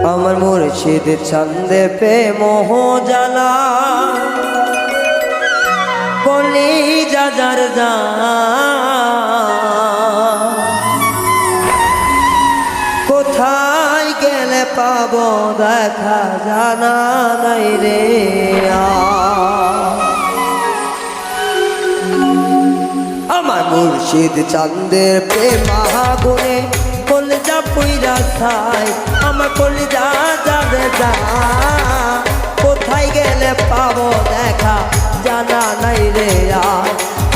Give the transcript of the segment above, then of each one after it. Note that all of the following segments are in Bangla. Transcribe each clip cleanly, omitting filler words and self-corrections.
আমার মুর্শিদ ছন্দে পে মোহ জ্বালা কলি যাজার যা কোথায় গেলে পাবো দেখা জানা নাই রে আমার মুর্শিদ চাঁদের প্রেম মহাগুণে কলিজা পুইরা ছাই আমার কলিজা যাবে যা কোথায় গেলে পাবো দেখা জানা নাই রে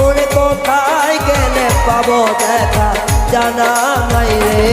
ওরে কোথায় গেলে পাবো দেখা জানা নাই রে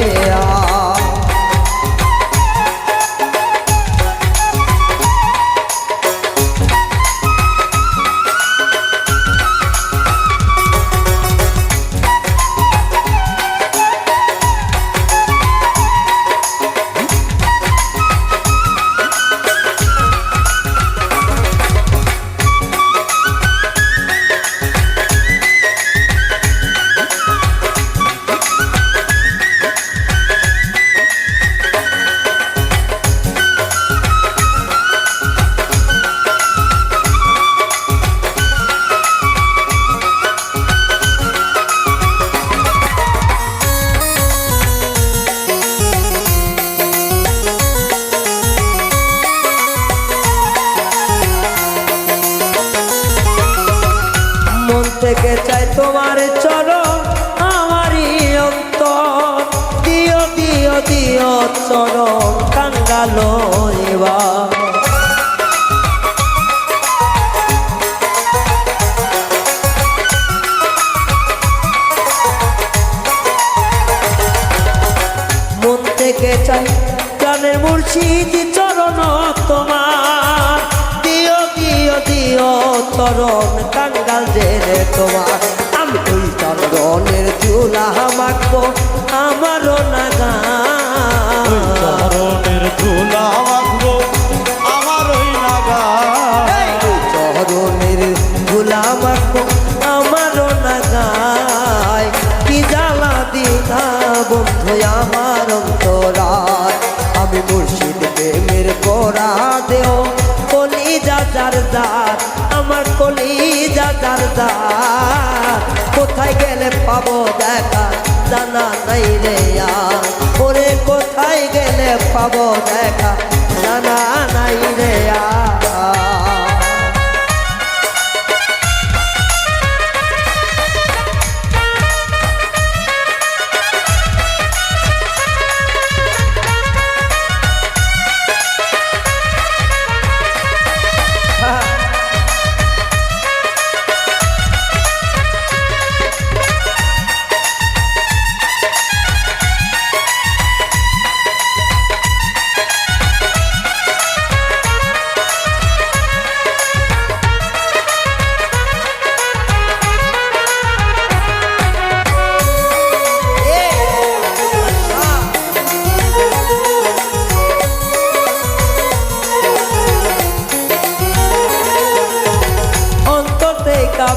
থেকে চাই তোমার চরণ আমারই অন্তর দিও দিও দিও চরণ কাঙ্গালো এবার মন থেকে চাই প্রাণের মুর্শিদ চরণ তোমার দিও দিও দিও চরণ কাঙ্গাল জেনে তোমার আমি ওই চরণের চুলা মাখবো আমারও নাগা চরণের চুলা মাখবো আমারই নাগা চরণের চুলা মাখবো আমারও নাগায় কি জ্বালা দিনা বন্ধু আমার অন্তরায় আমি মুর্শিদ প্রেমের করা দেও কলিজা যার যার আমার কলিজা যার যার কোথায় গেলে পাবো দেখা জানা নাই রে ওরে কোথায় গেলে পাবো দেখা জানা নাই রে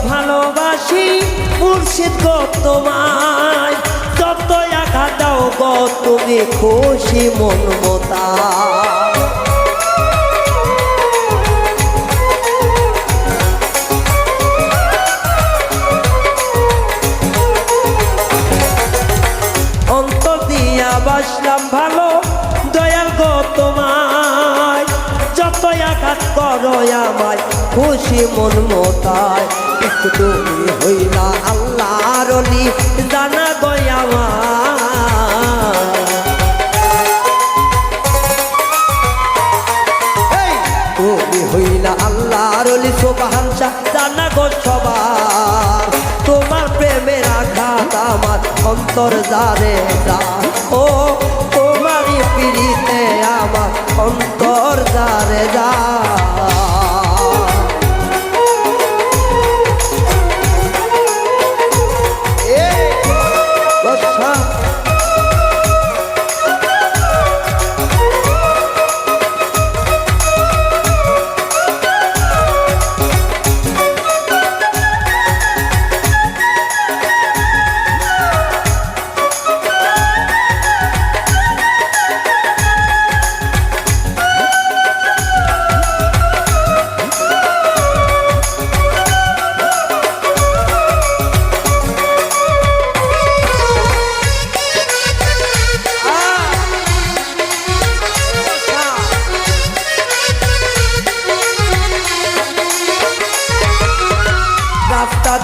ভালোবাসি মুর্শিদ গো তোমায় যত আঘাত দাও গো তুমি খুশি মন মতা অন্তর দিয়া বাসলাম ভালো দয়াল গো তোমায় যত আঘাত করো আমায় খুশি মন মতায় তুমি হইলা আল্লাহর ওলি জানা গয়ামা তুমি হইলা আল্লাহর ওলি সুবহানশা জানা গো সবার তোমার প্রেমের আঘাত আমার অন্তর জারে যা ও তোমারই পিড়িতে আমার অন্তর জারে যা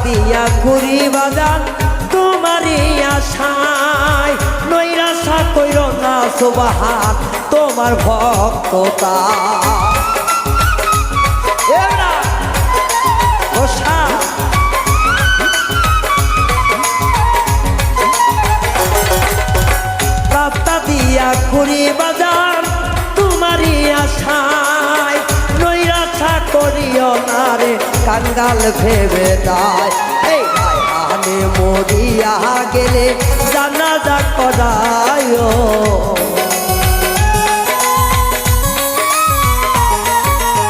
দিয়া ঘুরি বাজার তোমারই আশায় নৈরাশা কইর না সুবহান তোমার ভক্ততা এরা ওষা রাস্তা দিয়া ঘুরি বাজার তোমারই আশায় নৈরাশা করিও না রে কাঙ্গাল ভেবে দায় এই আনে মরিয়া গেলে জানাজা করায়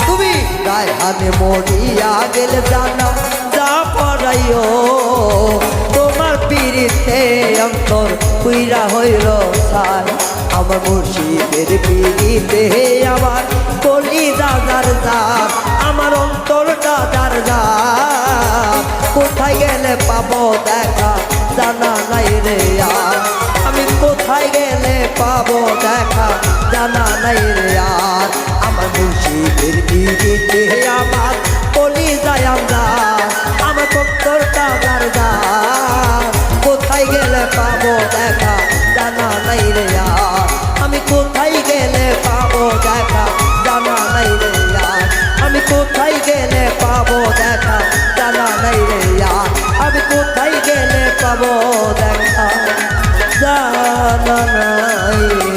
তুমি গায়ে হানে মরিয়া গেলে জানা যা পড়াইও তোমার পিড়িতে অন্তর কুইরা হইল সার আমার মুর্শিদের পিড়িতে আমার কলি দাদার দার আমার অন্তরটা দার দার কোথায় গেলে পাবো দেখা জানা নাই রে আর আমি কোথায় গেলে পাবো দেখা জানা নাই রে আর আমার মুর্শিদের পিড়িতে আমার কলি যায় আমরা আমার অন্তরটা দার দার কোথায় গেলে পাবো দেখা জানা নাই রে আর আমি কোথায় গেলে পাবো দেখা জানা নাই রে আর আমি কোথায় গেলে পাবো দেখা জানা নাই রে আর আমি কোথায় গেলে পাবো দেখা জানা নাই